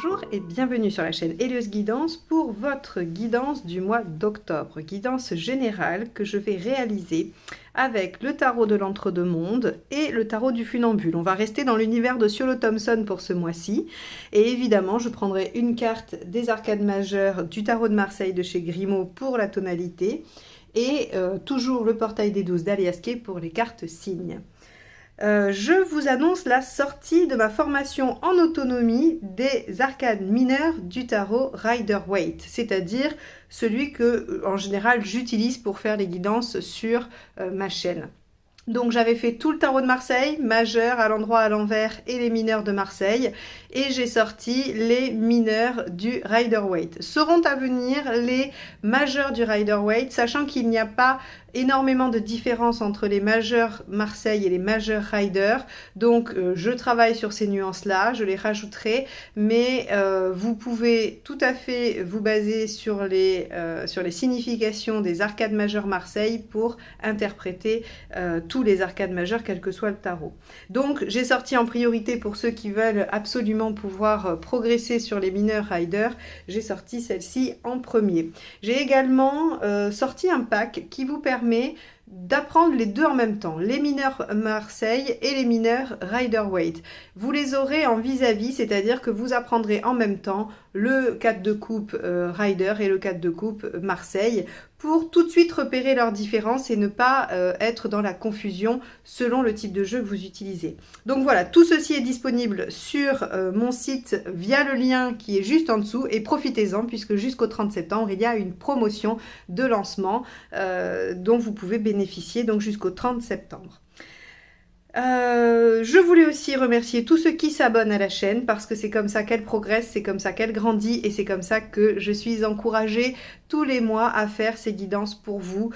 Bonjour et bienvenue sur la chaîne Hélios Guidance pour votre guidance du mois d'octobre. Guidance générale que je vais réaliser avec le tarot de l'entre-deux-mondes et le tarot du funambule. On va rester dans l'univers de Siolo Thompson pour ce mois-ci. Et évidemment, je prendrai une carte des arcades majeures du tarot de Marseille de chez Grimaud pour la tonalité et toujours le portail des 12 d'Alias Kay pour les cartes signes. Je vous annonce la sortie de ma formation en autonomie des arcades mineures du tarot Rider-Waite, c'est-à-dire celui que, en général, j'utilise pour faire les guidances sur ma chaîne. Donc j'avais fait tout le tarot de Marseille, majeur à l'endroit à l'envers et les mineurs de Marseille. Et j'ai sorti les mineurs du Rider-Waite. Seront à venir les majeurs du Rider-Waite, sachant qu'il n'y a pas énormément de différence entre les majeurs Marseille et les majeurs Rider. Donc je travaille sur ces nuances-là, je les rajouterai. Mais vous pouvez tout à fait vous baser sur les significations des arcades majeures Marseille pour interpréter tous les arcades majeures, quel que soit le tarot. Donc j'ai sorti en priorité pour ceux qui veulent absolument pouvoir progresser sur les mineurs Rider, j'ai sorti celle-ci en premier. J'ai également sorti un pack qui vous permet d'apprendre les deux en même temps, les mineurs Marseille et les mineurs Rider-Waite. Vous les aurez en vis-à-vis, c'est-à-dire que vous apprendrez en même temps le 4 de coupe Rider et le 4 de coupe Marseille pour tout de suite repérer leurs différences et ne pas être dans la confusion selon le type de jeu que vous utilisez. Donc voilà, tout ceci est disponible sur mon site via le lien qui est juste en dessous et profitez-en puisque jusqu'au 30 septembre, il y a une promotion de lancement dont vous pouvez bénéficier donc jusqu'au 30 septembre. Je voulais aussi remercier tous ceux qui s'abonnent à la chaîne parce que c'est comme ça qu'elle progresse, c'est comme ça qu'elle grandit et c'est comme ça que je suis encouragée tous les mois à faire ces guidances pour vous.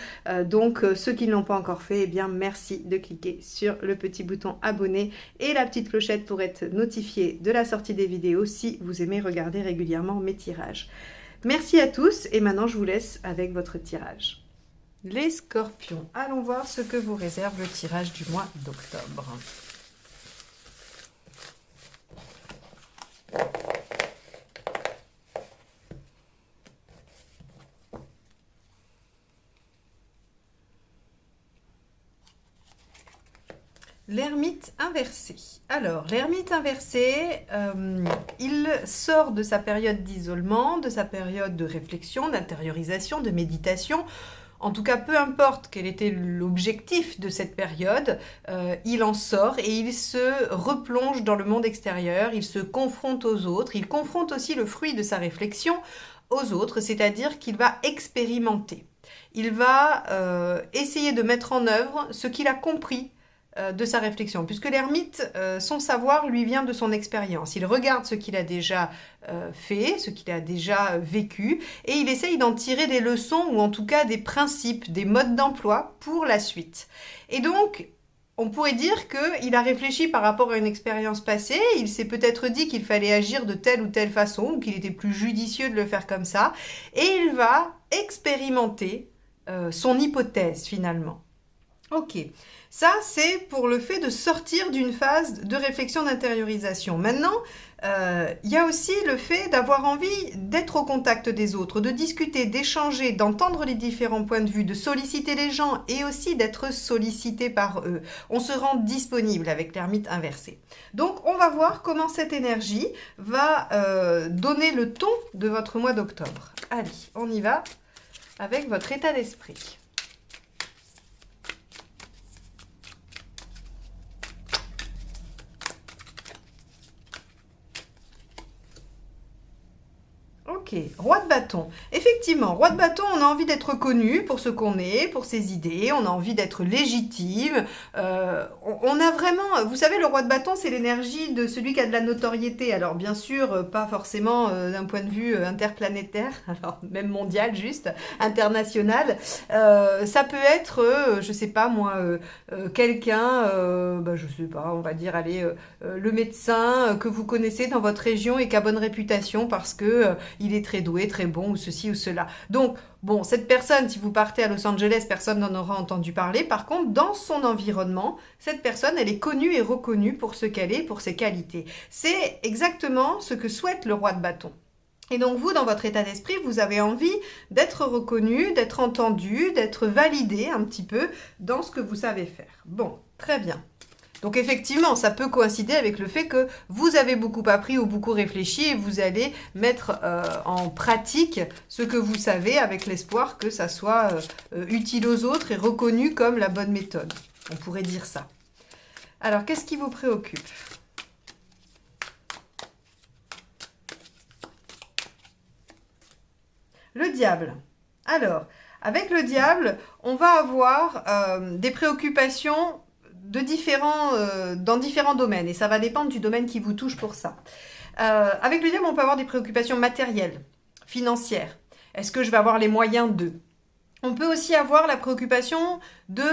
Donc ceux qui ne l'ont pas encore fait, eh bien merci de cliquer sur le petit bouton abonner et la petite clochette pour être notifié de la sortie des vidéos si vous aimez regarder régulièrement mes tirages. Merci à tous et maintenant je vous laisse avec votre tirage. Les scorpions, allons voir ce que vous réserve le tirage du mois d'octobre. L'ermite inversé. Alors, l'ermite inversé, il sort de sa période d'isolement, de sa période de réflexion, d'intériorisation, de méditation. En tout cas, peu importe quel était l'objectif de cette période, il en sort et il se replonge dans le monde extérieur, il se confronte aux autres, il confronte aussi le fruit de sa réflexion aux autres, c'est-à-dire qu'il va expérimenter. Il va essayer de mettre en œuvre ce qu'il a compris de sa réflexion, puisque l'ermite, son savoir lui vient de son expérience. Il regarde ce qu'il a déjà fait, ce qu'il a déjà vécu, et il essaye d'en tirer des leçons, ou en tout cas des principes, des modes d'emploi pour la suite. Et donc, on pourrait dire qu'il a réfléchi par rapport à une expérience passée, il s'est peut-être dit qu'il fallait agir de telle ou telle façon, ou qu'il était plus judicieux de le faire comme ça, et il va expérimenter son hypothèse finalement. Ok, ça c'est pour le fait de sortir d'une phase de réflexion d'intériorisation. Maintenant, il y a aussi le fait d'avoir envie d'être au contact des autres, de discuter, d'échanger, d'entendre les différents points de vue, de solliciter les gens et aussi d'être sollicité par eux. On se rend disponible avec l'ermite inversé. Donc on va voir comment cette énergie va donner le ton de votre mois d'octobre. Allez, on y va avec votre état d'esprit. Ok, roi de bâton. Effectivement, roi de bâton, on a envie d'être connu pour ce qu'on est, pour ses idées, on a envie d'être légitime. On a vraiment, vous savez, le roi de bâton, c'est l'énergie de celui qui a de la notoriété. Alors bien sûr, pas forcément d'un point de vue interplanétaire, alors même mondial, juste international. Ça peut être, je sais pas moi, quelqu'un, je sais pas, on va dire, allez, le médecin que vous connaissez dans votre région et qui a bonne réputation parce que il est est très doué, très bon, ou ceci ou cela. Donc, bon, cette personne, si vous partez à Los Angeles, personne n'en aura entendu parler. Par contre, dans son environnement, cette personne, elle est connue et reconnue pour ce qu'elle est, pour ses qualités. C'est exactement ce que souhaite le roi de bâton. Et donc vous, dans votre état d'esprit, vous avez envie d'être reconnu, d'être entendu, d'être validé un petit peu dans ce que vous savez faire. Bon, très bien. Donc effectivement, ça peut coïncider avec le fait que vous avez beaucoup appris ou beaucoup réfléchi et vous allez mettre en pratique ce que vous savez avec l'espoir que ça soit utile aux autres et reconnu comme la bonne méthode. On pourrait dire ça. Alors, qu'est-ce qui vous préoccupe ? Le diable. Alors, avec le diable, on va avoir des préoccupations dans différents domaines. Et ça va dépendre du domaine qui vous touche pour ça. Avec le diable, on peut avoir des préoccupations matérielles, financières. Est-ce que je vais avoir les moyens de ? On peut aussi avoir la préoccupation de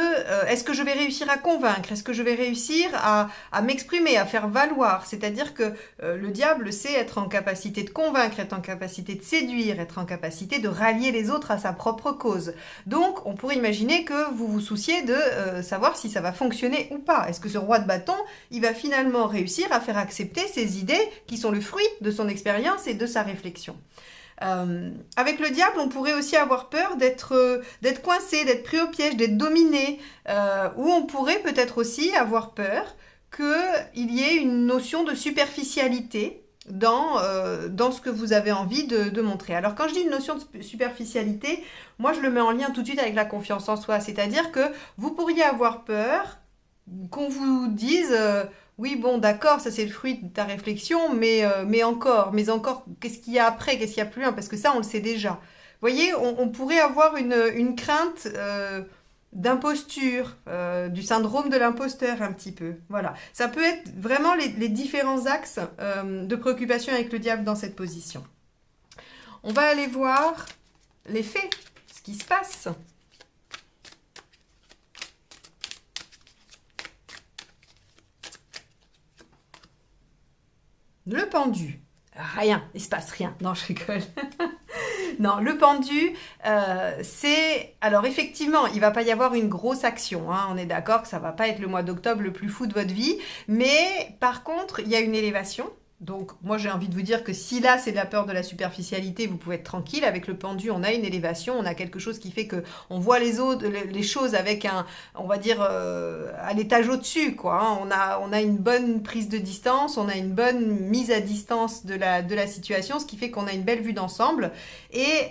est-ce que je vais réussir à convaincre ? Est-ce que je vais réussir à m'exprimer, à faire valoir ? C'est-à-dire que le diable sait être en capacité de convaincre, être en capacité de séduire, être en capacité de rallier les autres à sa propre cause. Donc, on pourrait imaginer que vous vous souciez de savoir si ça va fonctionner ou pas. Est-ce que ce roi de bâton, il va finalement réussir à faire accepter ses idées qui sont le fruit de son expérience et de sa réflexion ? Avec le diable, on pourrait aussi avoir peur d'être coincé, d'être pris au piège, d'être dominé, ou on pourrait peut-être aussi avoir peur qu'il y ait une notion de superficialité dans ce que vous avez envie de montrer. Alors quand je dis une notion de superficialité, moi je le mets en lien tout de suite avec la confiance en soi, c'est-à-dire que vous pourriez avoir peur qu'on vous dise... oui, bon, d'accord, ça c'est le fruit de ta réflexion, mais encore, qu'est-ce qu'il y a après, qu'est-ce qu'il y a plus loin, parce que ça, on le sait déjà. Vous voyez, on pourrait avoir une crainte d'imposture, du syndrome de l'imposteur un petit peu. Voilà, ça peut être vraiment les différents axes de préoccupation avec le diable dans cette position. On va aller voir les faits, ce qui se passe. Le pendu, rien, il se passe rien. Non, je rigole. Non, le pendu, c'est... Alors effectivement, il ne va pas y avoir une grosse action. Hein. On est d'accord que ça ne va pas être le mois d'octobre le plus fou de votre vie. Mais par contre, il y a une élévation. Donc moi j'ai envie de vous dire que si là c'est de la peur de la superficialité, vous pouvez être tranquille. Avec le pendu, on a une élévation, on a quelque chose qui fait que on voit les choses avec on va dire à l'étage au-dessus, quoi. Hein. On a une bonne prise de distance, on a une bonne mise à distance de la situation, ce qui fait qu'on a une belle vue d'ensemble. Et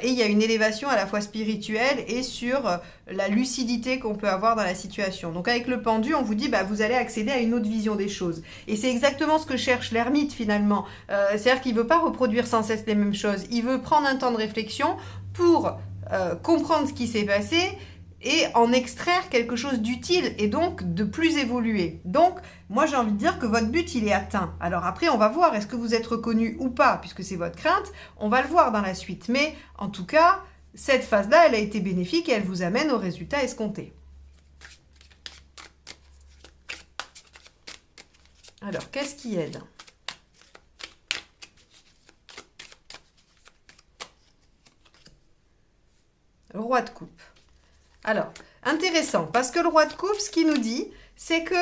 il y a une élévation à la fois spirituelle et sur la lucidité qu'on peut avoir dans la situation. Donc avec le pendu, on vous dit vous allez accéder à une autre vision des choses. Et c'est exactement ce que cherche l'ermite finalement. C'est-à-dire qu'il ne veut pas reproduire sans cesse les mêmes choses. Il veut prendre un temps de réflexion pour comprendre ce qui s'est passé et en extraire quelque chose d'utile et donc de plus évolué. Donc, moi j'ai envie de dire que votre but il est atteint. Alors après, on va voir est-ce que vous êtes reconnu ou pas, puisque c'est votre crainte. On va le voir dans la suite. Mais en tout cas, cette phase-là, elle a été bénéfique et elle vous amène au résultat escompté. Alors, qu'est-ce qui aide ? Le roi de coupe. Alors, intéressant, parce que le roi de coupe, ce qu'il nous dit, c'est que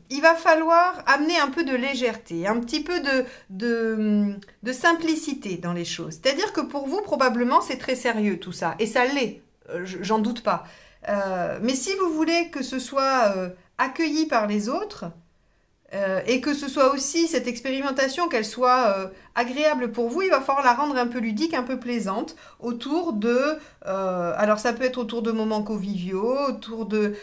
il va falloir amener un peu de légèreté, un petit peu de simplicité dans les choses. C'est-à-dire que pour vous, probablement, c'est très sérieux tout ça, et ça l'est, j'en doute pas. Mais si vous voulez que ce soit accueilli par les autres, et que ce soit aussi cette expérimentation, qu'elle soit agréable pour vous, il va falloir la rendre un peu ludique, un peu plaisante, autour de... alors ça peut être autour de moments conviviaux, autour de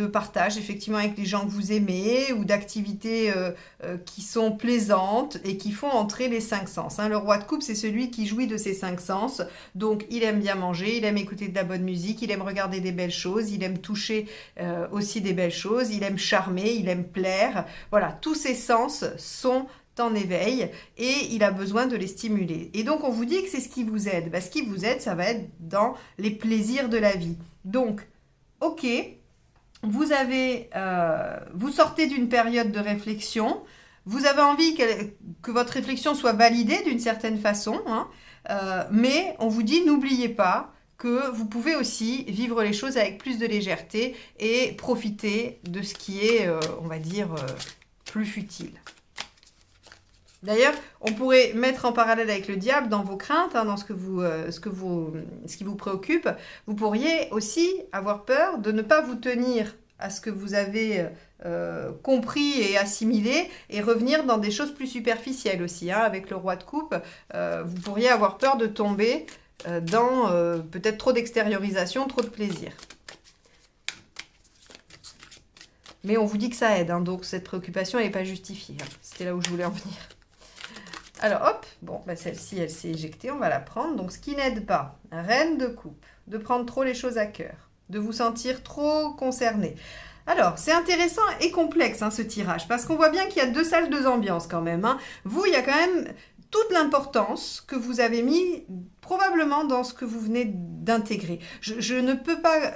partage effectivement avec les gens que vous aimez, ou d'activités qui sont plaisantes et qui font entrer les 5 sens. Hein. Le roi de coupe, c'est celui qui jouit de ses 5 sens, donc il aime bien manger, il aime écouter de la bonne musique, il aime regarder des belles choses, il aime toucher aussi des belles choses, il aime charmer, il aime plaire. Voilà, tous ces sens sont en éveil et il a besoin de les stimuler. Et donc, on vous dit que c'est ce qui vous aide. Ce qui vous aide, ça va être dans les plaisirs de la vie. Donc, ok, vous sortez d'une période de réflexion, Vous avez envie que votre réflexion soit validée d'une certaine façon, hein, mais on vous dit n'oubliez pas que vous pouvez aussi vivre les choses avec plus de légèreté et profiter de ce qui est, on va dire, plus futile. D'ailleurs, on pourrait mettre en parallèle avec le diable dans vos craintes, hein, dans ce qui vous préoccupe. Vous pourriez aussi avoir peur de ne pas vous tenir à ce que vous avez compris et assimilé et revenir dans des choses plus superficielles aussi. Hein. Avec le roi de coupe, vous pourriez avoir peur de tomber dans peut-être trop d'extériorisation, trop de plaisir. Mais on vous dit que ça aide, hein, donc cette préoccupation n'est pas justifiée. Hein. C'était là où je voulais en venir. Alors hop, bon, bah celle-ci, elle s'est éjectée, on va la prendre. Donc ce qui n'aide pas, reine de coupe, de prendre trop les choses à cœur, de vous sentir trop concerné. Alors, c'est intéressant et complexe, hein, ce tirage, parce qu'on voit bien qu'il y a deux salles, deux ambiances quand même. Hein. Vous, il y a quand même toute l'importance que vous avez mis probablement dans ce que vous venez d'intégrer. Je ne peux pas...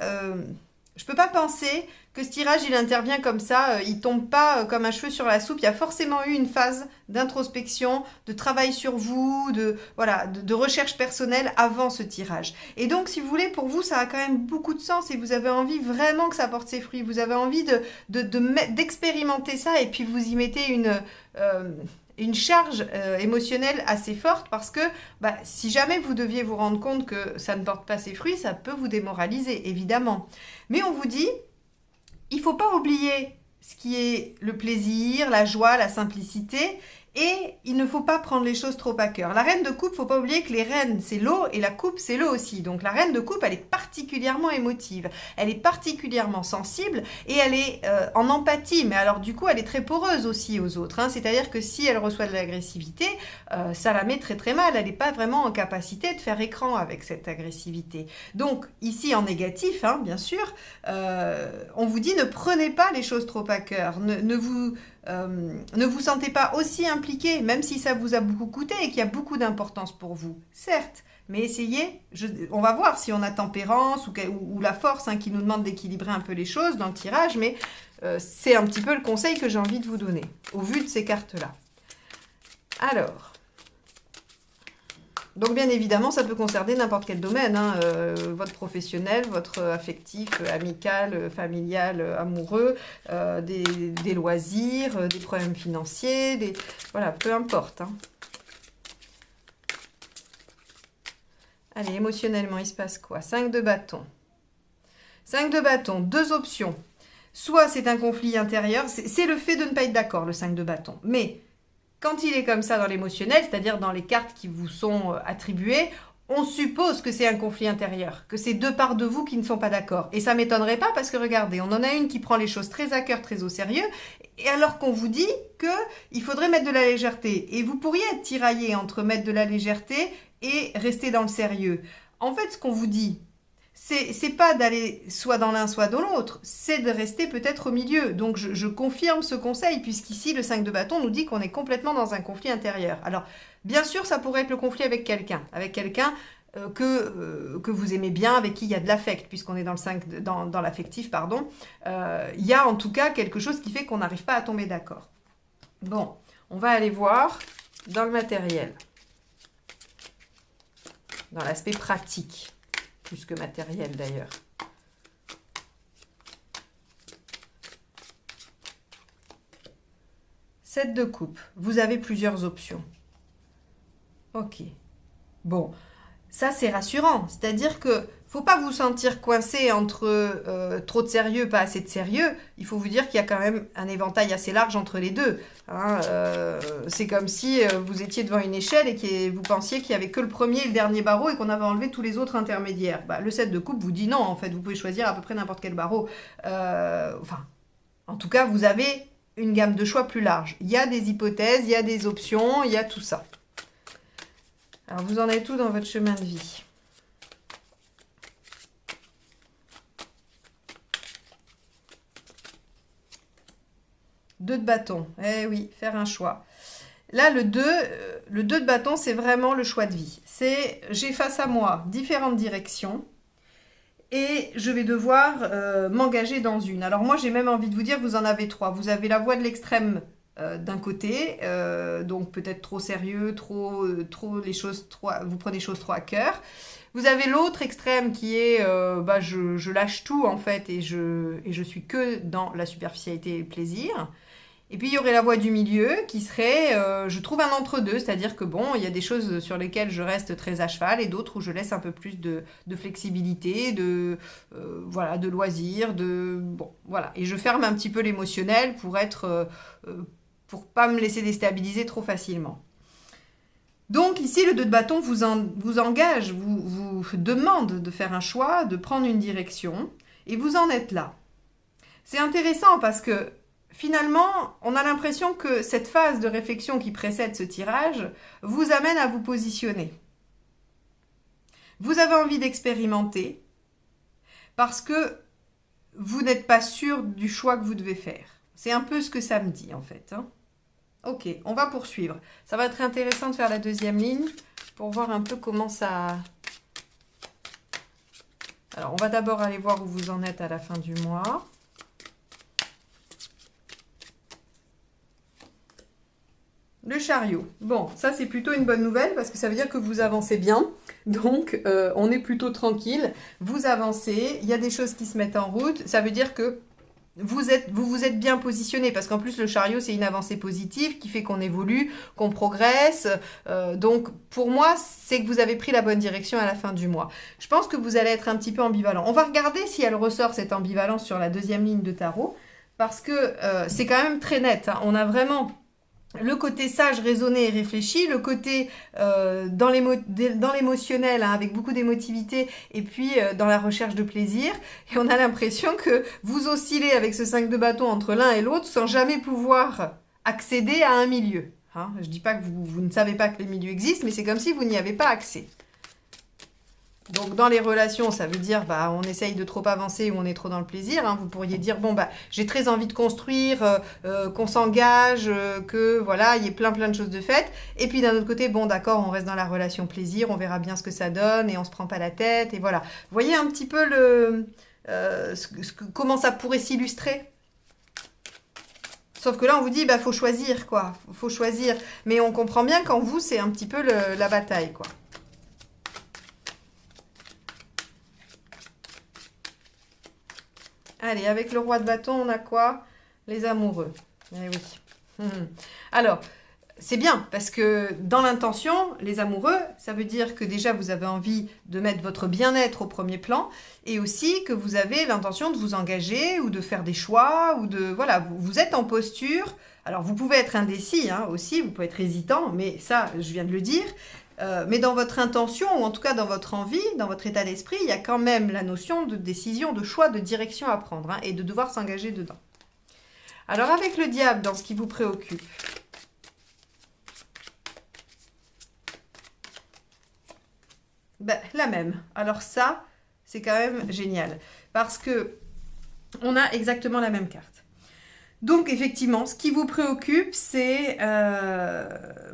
je peux pas penser que ce tirage, il intervient comme ça, il tombe pas comme un cheveu sur la soupe. Il y a forcément eu une phase d'introspection, de travail sur vous, de recherche personnelle avant ce tirage. Et donc, si vous voulez, pour vous, ça a quand même beaucoup de sens et vous avez envie vraiment que ça porte ses fruits. Vous avez envie d'expérimenter ça et puis vous y mettez une charge émotionnelle assez forte parce que si jamais vous deviez vous rendre compte que ça ne porte pas ses fruits, ça peut vous démoraliser, évidemment. Mais on vous dit, il ne faut pas oublier ce qui est le plaisir, la joie, la simplicité, et il ne faut pas prendre les choses trop à cœur. La reine de coupe, il ne faut pas oublier que les reines, c'est l'eau, et la coupe, c'est l'eau aussi. Donc la reine de coupe, elle est particulièrement émotive, elle est particulièrement sensible, et elle est en empathie, mais alors du coup, elle est très poreuse aussi aux autres. Hein. C'est-à-dire que si elle reçoit de l'agressivité, ça la met très très mal. Elle n'est pas vraiment en capacité de faire écran avec cette agressivité. Donc ici, en négatif, hein, bien sûr, on vous dit ne prenez pas les choses trop à cœur, ne vous sentez pas aussi impliqué, même si ça vous a beaucoup coûté et qu'il y a beaucoup d'importance pour vous, certes, mais essayez, on va voir si on a tempérance ou la force, hein, qui nous demande d'équilibrer un peu les choses dans le tirage, mais c'est un petit peu le conseil que j'ai envie de vous donner, au vu de ces cartes-là. Alors, donc bien évidemment, ça peut concerner n'importe quel domaine, hein, votre professionnel, votre affectif, amical, familial, amoureux, des loisirs, des problèmes financiers, voilà, peu importe. Hein. Allez, émotionnellement, il se passe quoi? 5 de bâton. 5 de bâton, deux options. Soit c'est un conflit intérieur, c'est le fait de ne pas être d'accord, le 5 de bâton, mais... Quand il est comme ça dans l'émotionnel, c'est-à-dire dans les cartes qui vous sont attribuées, on suppose que c'est un conflit intérieur, que c'est deux parts de vous qui ne sont pas d'accord. Et ça ne m'étonnerait pas parce que regardez, on en a une qui prend les choses très à cœur, très au sérieux, et alors qu'on vous dit qu'il faudrait mettre de la légèreté. Et vous pourriez être tiraillé entre mettre de la légèreté et rester dans le sérieux. En fait, ce qu'on vous dit, c'est pas d'aller soit dans l'un, soit dans l'autre, c'est de rester peut-être au milieu. Donc, je confirme ce conseil, puisqu'ici, le 5 de bâton nous dit qu'on est complètement dans un conflit intérieur. Alors, bien sûr, ça pourrait être le conflit avec quelqu'un que vous aimez bien, avec qui il y a de l'affect, puisqu'on est dans le 5, dans l'affectif, pardon. Il y a en tout cas quelque chose qui fait qu'on n'arrive pas à tomber d'accord. Bon, on va aller voir dans le matériel, dans l'aspect pratique. Plus que matériel d'ailleurs. Sept de coupe. Vous avez plusieurs options. Ok. Bon, ça c'est rassurant. C'est-à-dire que faut pas vous sentir coincé entre trop de sérieux, pas assez de sérieux. Il faut vous dire qu'il y a quand même un éventail assez large entre les deux. Hein, c'est comme si vous étiez devant une échelle et que vous pensiez qu'il n'y avait que le premier et le dernier barreau et qu'on avait enlevé tous les autres intermédiaires. Le 7 de coupe vous dit non, en fait, vous pouvez choisir à peu près n'importe quel barreau. En tout cas, vous avez une gamme de choix plus large. Il y a des hypothèses, il y a des options, il y a tout ça. Alors, vous en êtes où dans votre chemin de vie ? Deux de bâton. Eh oui, faire un choix. Là, le 2 de bâton, c'est vraiment le choix de vie. C'est, j'ai face à moi différentes directions et je vais devoir m'engager dans une. Alors moi, j'ai même envie de vous dire, vous en avez 3. Vous avez la voie de l'extrême d'un côté, donc peut-être trop sérieux, trop les choses, vous prenez les choses trop à cœur. Vous avez l'autre extrême qui est je lâche tout en fait et je suis que dans la superficialité et le plaisir. Et puis il y aurait la voie du milieu qui serait, je trouve un entre-deux, c'est-à-dire que bon, il y a des choses sur lesquelles je reste très à cheval et d'autres où je laisse un peu plus de flexibilité, de loisirs, voilà. Et je ferme un petit peu l'émotionnel pour pas me laisser déstabiliser trop facilement. Donc ici, le 2 de bâton vous engage, vous demande de faire un choix, de prendre une direction, et vous en êtes là. C'est intéressant parce que finalement, on a l'impression que cette phase de réflexion qui précède ce tirage vous amène à vous positionner. Vous avez envie d'expérimenter parce que vous n'êtes pas sûr du choix que vous devez faire. C'est un peu ce que ça me dit en fait. Ok, on va poursuivre. Ça va être intéressant de faire la deuxième ligne pour voir un peu comment ça... Alors, on va d'abord aller voir où vous en êtes à la fin du mois. Le chariot. Bon, ça c'est plutôt une bonne nouvelle parce que ça veut dire que vous avancez bien. Donc, on est plutôt tranquille. Vous avancez, il y a des choses qui se mettent en route. Ça veut dire que vous êtes bien positionné parce qu'en plus le chariot c'est une avancée positive qui fait qu'on évolue, qu'on progresse. Donc pour moi c'est que vous avez pris la bonne direction à la fin du mois. Je pense que vous allez être un petit peu ambivalent. On va regarder si elle ressort cette ambivalence sur la deuxième ligne de tarot parce que c'est quand même très net. On a vraiment le côté sage, raisonné et réfléchi, le côté dans l'émotionnel, avec beaucoup d'émotivité, et puis dans la recherche de plaisir. Et on a l'impression que vous oscillez avec ce 5 de bâton entre l'un et l'autre sans jamais pouvoir accéder à un milieu. Je ne dis pas que vous ne savez pas que les milieux existent, mais c'est comme si vous n'y avez pas accès. Donc dans les relations, ça veut dire on essaye de trop avancer ou on est trop dans le plaisir. Vous pourriez dire j'ai très envie de construire, qu'on s'engage, que voilà, il y ait plein de choses de faites. Et puis d'un autre côté, d'accord, on reste dans la relation plaisir, on verra bien ce que ça donne et on se prend pas la tête et voilà. Vous voyez un petit peu comment ça pourrait s'illustrer. Sauf que là, on vous dit faut choisir quoi, faut choisir. Mais on comprend bien qu'en vous, c'est un petit peu la bataille quoi. Allez, avec le roi de bâton, on a quoi? Les amoureux. Eh oui. Alors, c'est bien, parce que dans l'intention, les amoureux, ça veut dire que déjà, vous avez envie de mettre votre bien-être au premier plan, et aussi que vous avez l'intention de vous engager, ou de faire des choix, ou de... Voilà, vous êtes en posture. Alors, vous pouvez être indécis aussi, vous pouvez être hésitant, mais ça, je viens de le dire. Mais dans votre intention, ou en tout cas dans votre envie, dans votre état d'esprit, il y a quand même la notion de décision, de choix, de direction à prendre et de devoir s'engager dedans. Alors avec le diable dans ce qui vous préoccupe, la même. Alors ça, c'est quand même génial parce que on a exactement la même carte. Donc effectivement, ce qui vous préoccupe, c'est,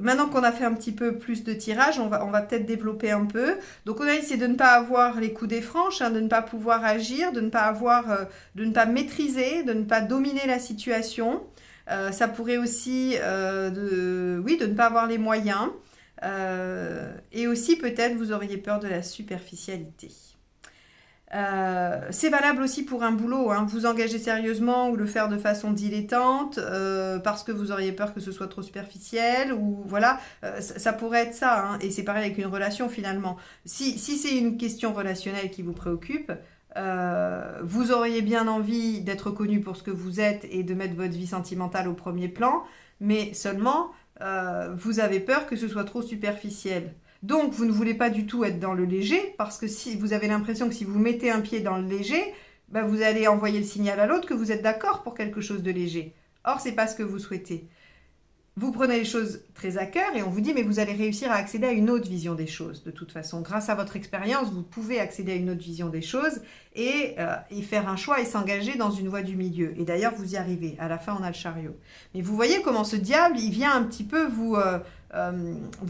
maintenant qu'on a fait un petit peu plus de tirage, on va peut-être développer un peu. Donc on a essayé de ne pas avoir les coups des franches, de ne pas pouvoir agir, de ne pas maîtriser, de ne pas dominer la situation. Ça pourrait aussi, de ne pas avoir les moyens. Et aussi peut-être vous auriez peur de la superficialité. C'est valable aussi pour un boulot, vous engager sérieusement ou le faire de façon dilettante parce que vous auriez peur que ce soit trop superficiel ou voilà, ça pourrait être ça, et c'est pareil avec une relation finalement. Si c'est une question relationnelle qui vous préoccupe, vous auriez bien envie d'être reconnu pour ce que vous êtes et de mettre votre vie sentimentale au premier plan, mais seulement vous avez peur que ce soit trop superficiel. Donc, vous ne voulez pas du tout être dans le léger, parce que si vous avez l'impression que si vous mettez un pied dans le léger, vous allez envoyer le signal à l'autre que vous êtes d'accord pour quelque chose de léger. Or, ce n'est pas ce que vous souhaitez. Vous prenez les choses très à cœur et on vous dit, mais vous allez réussir à accéder à une autre vision des choses. De toute façon, grâce à votre expérience, vous pouvez accéder à une autre vision des choses et faire un choix et s'engager dans une voie du milieu. Et d'ailleurs, vous y arrivez. À la fin, on a le chariot. Mais vous voyez comment ce diable, il vient un petit peu vous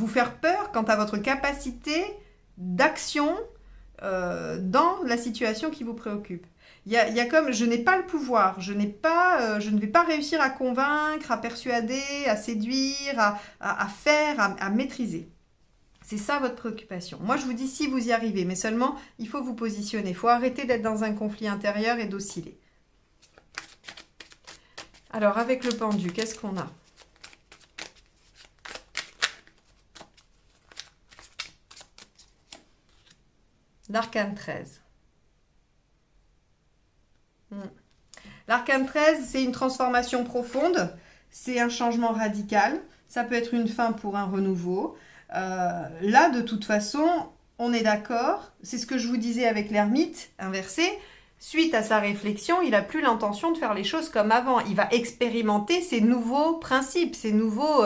faire peur quant à votre capacité d'action dans la situation qui vous préoccupe. il y a comme, je n'ai pas le pouvoir, je ne vais pas réussir à convaincre, à persuader, à séduire, à faire, à maîtriser. C'est ça votre préoccupation. Moi, je vous dis si vous y arrivez, mais seulement, il faut vous positionner. Il faut arrêter d'être dans un conflit intérieur et d'osciller. Alors, avec le pendu, qu'est-ce qu'on a? L'arcane 13. L'arcane 13, c'est une transformation profonde, c'est un changement radical, ça peut être une fin pour un renouveau. Là, de toute façon, on est d'accord, c'est ce que je vous disais avec l'ermite inversé. Suite à sa réflexion, il n'a plus l'intention de faire les choses comme avant. Il va expérimenter ces nouveaux principes, ces nouveaux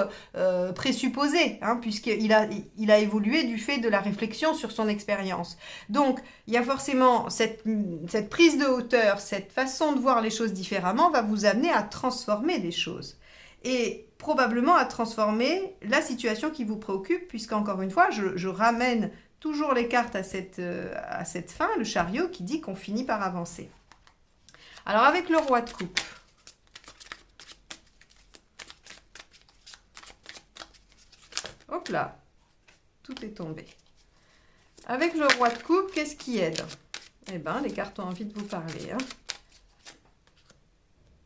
présupposés, hein, puisqu'il a évolué du fait de la réflexion sur son expérience. Donc, il y a forcément cette prise de hauteur, cette façon de voir les choses différemment va vous amener à transformer des choses. Et probablement à transformer la situation qui vous préoccupe, puisqu'encore une fois, je ramène toujours les cartes à cette fin, le chariot qui dit qu'on finit par avancer. Alors avec le roi de coupe, hop là, tout est tombé. Avec le roi de coupe, qu'est-ce qui aide? Eh bien, les cartes ont envie de vous parler, hein.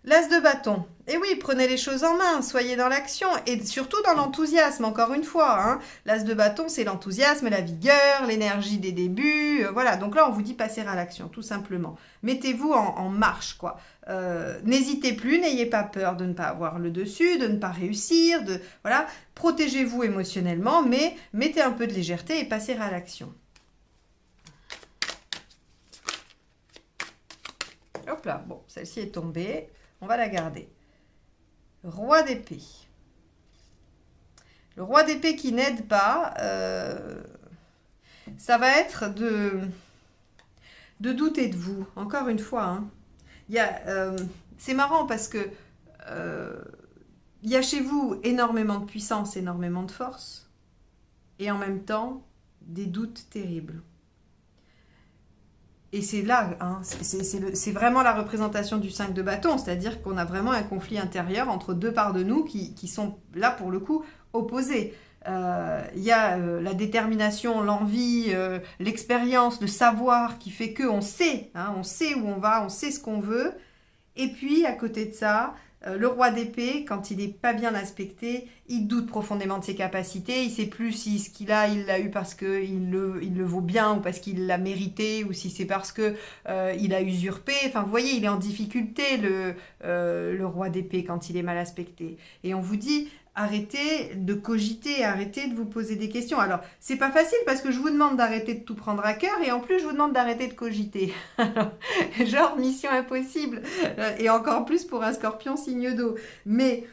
L'as de bâton. Et oui, prenez les choses en main, soyez dans l'action et surtout dans l'enthousiasme, encore une fois. Hein. L'as de bâton, c'est l'enthousiasme, la vigueur, l'énergie des débuts. Voilà, donc là, on vous dit passer à l'action, tout simplement. Mettez-vous en marche, quoi. N'hésitez plus, n'ayez pas peur de ne pas avoir le dessus, de ne pas réussir. Voilà, protégez-vous émotionnellement, mais mettez un peu de légèreté et passez à l'action. Hop là, bon, celle-ci est tombée. On va la garder. Roi d'épée. Le roi d'épée qui n'aide pas, ça va être de douter de vous. Encore une fois, hein. C'est marrant parce que il y a chez vous énormément de puissance, énormément de force, et en même temps des doutes terribles. Et c'est là, hein, c'est vraiment la représentation du 5 de bâton, c'est-à-dire qu'on a vraiment un conflit intérieur entre deux parts de nous qui sont là pour le coup opposées. Il y a la détermination, l'envie, l'expérience, le savoir qui fait qu'on sait, hein, on sait où on va, on sait ce qu'on veut. Et puis à côté de ça, le roi d'épée, quand il n'est pas bien aspecté, il doute profondément de ses capacités, il ne sait plus si ce qu'il a, il l'a eu parce qu'il le vaut bien ou parce qu'il l'a mérité ou si c'est parce qu'il a usurpé. Enfin, vous voyez, il est en difficulté, le roi d'épée, quand il est mal aspecté. Et on vous dit, arrêtez de cogiter, arrêtez de vous poser des questions. Alors, c'est pas facile parce que je vous demande d'arrêter de tout prendre à cœur et en plus, je vous demande d'arrêter de cogiter. Genre, mission impossible. Et encore plus pour un scorpion signe d'eau. Mais,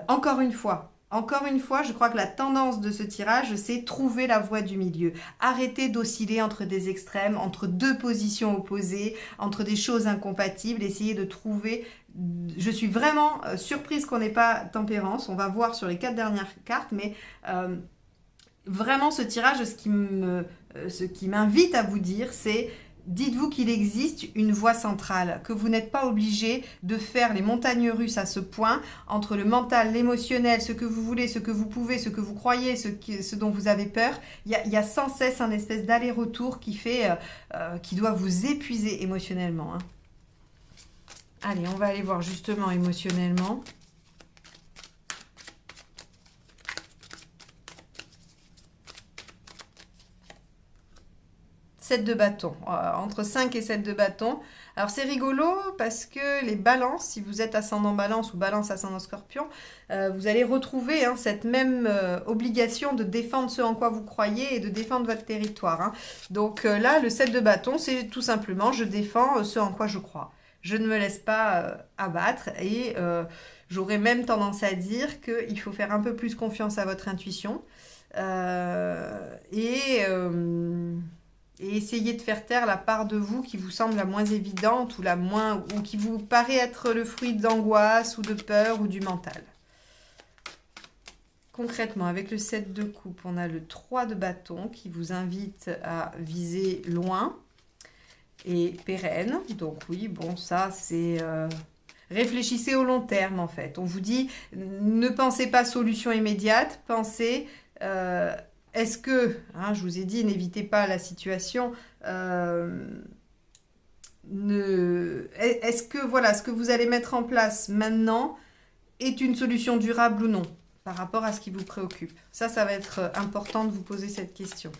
encore une fois, je crois que la tendance de ce tirage, c'est trouver la voie du milieu. Arrêtez d'osciller entre des extrêmes, entre deux positions opposées, entre des choses incompatibles. Essayez de trouver... Je suis vraiment surprise qu'on n'ait pas tempérance. On va voir sur les 4 dernières cartes, mais vraiment ce tirage, ce qui m'invite à vous dire, c'est... Dites-vous qu'il existe une voie centrale, que vous n'êtes pas obligé de faire les montagnes russes à ce point, entre le mental, l'émotionnel, ce que vous voulez, ce que vous pouvez, ce que vous croyez, ce dont vous avez peur. Il y a sans cesse un espèce d'aller-retour qui doit vous épuiser émotionnellement. Hein. Allez, on va aller voir justement émotionnellement. De bâton, entre 5 et 7 de bâton. Alors c'est rigolo parce que les balances, si vous êtes ascendant balance ou balance ascendant scorpion, vous allez retrouver cette même obligation de défendre ce en quoi vous croyez et de défendre votre territoire. Hein. Donc là, le 7 de bâton, c'est tout simplement je défends ce en quoi je crois. Je ne me laisse pas abattre et j'aurais même tendance à dire qu'il faut faire un peu plus confiance à votre intuition et essayer de faire taire la part de vous qui vous semble la moins évidente ou qui vous paraît être le fruit d'angoisse ou de peur ou du mental. Concrètement, avec le 7 de coupe, on a le 3 de bâton qui vous invite à viser loin. et pérenne. Donc oui, bon, ça c'est... réfléchissez au long terme en fait. On vous dit, ne pensez pas solution immédiate, pensez, est-ce que, hein, je vous ai dit, n'évitez pas la situation, est-ce que voilà, ce que vous allez mettre en place maintenant est une solution durable ou non par rapport à ce qui vous préoccupe. Ça va être important de vous poser cette question.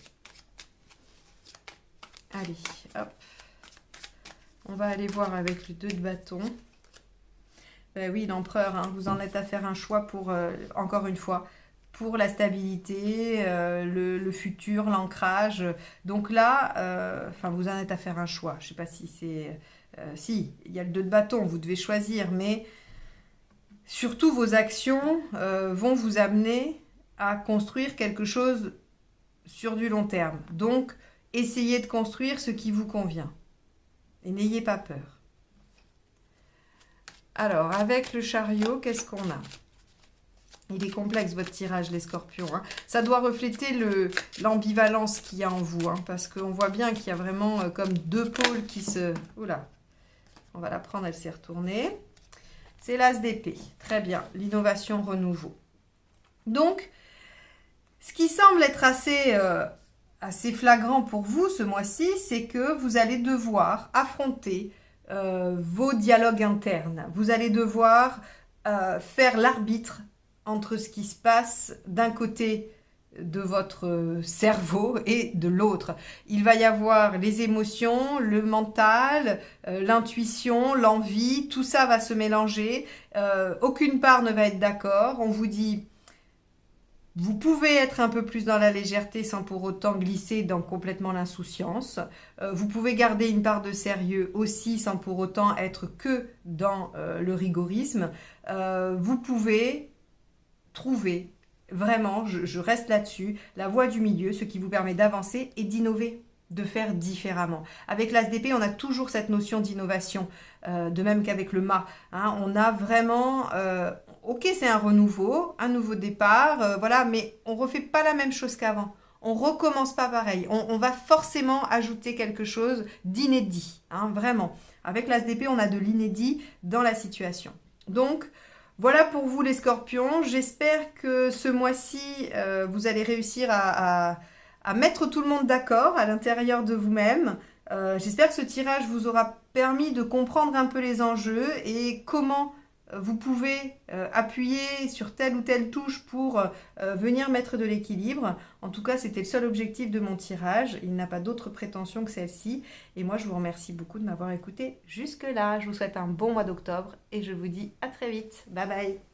Allez, hop. On va aller voir avec le 2 de bâton. Ben oui, l'empereur, hein, vous en êtes à faire un choix pour, encore une fois, pour la stabilité, le futur, l'ancrage. Donc là, vous en êtes à faire un choix. Je ne sais pas si c'est... si, il y a le 2 de bâton, vous devez choisir, mais surtout vos actions vont vous amener à construire quelque chose sur du long terme. Donc, essayez de construire ce qui vous convient. Et n'ayez pas peur. Alors, avec le chariot, qu'est-ce qu'on a? Il est complexe, votre tirage, les scorpions. Hein. Ça doit refléter l'ambivalence qu'il y a en vous. Hein, parce qu'on voit bien qu'il y a vraiment comme deux pôles qui se... Oula, on va la prendre, elle s'est retournée. C'est l'as d'épée. Très bien, l'innovation, renouveau. Donc, ce qui semble être assez flagrant pour vous ce mois-ci, c'est que vous allez devoir affronter vos dialogues internes. Vous allez devoir faire l'arbitre entre ce qui se passe d'un côté de votre cerveau et de l'autre. Il va y avoir les émotions, le mental, l'intuition, l'envie, tout ça va se mélanger. Aucune part ne va être d'accord. On vous dit... Vous pouvez être un peu plus dans la légèreté sans pour autant glisser dans complètement l'insouciance. Vous pouvez garder une part de sérieux aussi sans pour autant être que dans le rigorisme. Vous pouvez trouver, vraiment, je reste là-dessus, la voie du milieu, ce qui vous permet d'avancer et d'innover, de faire différemment. Avec l'as d'épée, on a toujours cette notion d'innovation, de même qu'avec le mât. Hein, on a vraiment... ok, c'est un renouveau, un nouveau départ, voilà, mais on ne refait pas la même chose qu'avant. On ne recommence pas pareil. On va forcément ajouter quelque chose d'inédit, hein, vraiment. Avec l'as d'épée, on a de l'inédit dans la situation. Donc, voilà pour vous les scorpions. J'espère que ce mois-ci, vous allez réussir à mettre tout le monde d'accord à l'intérieur de vous-même. J'espère que ce tirage vous aura permis de comprendre un peu les enjeux et comment vous pouvez appuyer sur telle ou telle touche pour venir mettre de l'équilibre. En tout cas, c'était le seul objectif de mon tirage. Il n'a pas d'autre prétention que celle-ci. Et moi, je vous remercie beaucoup de m'avoir écouté jusque-là. Je vous souhaite un bon mois d'octobre et je vous dis à très vite. Bye bye.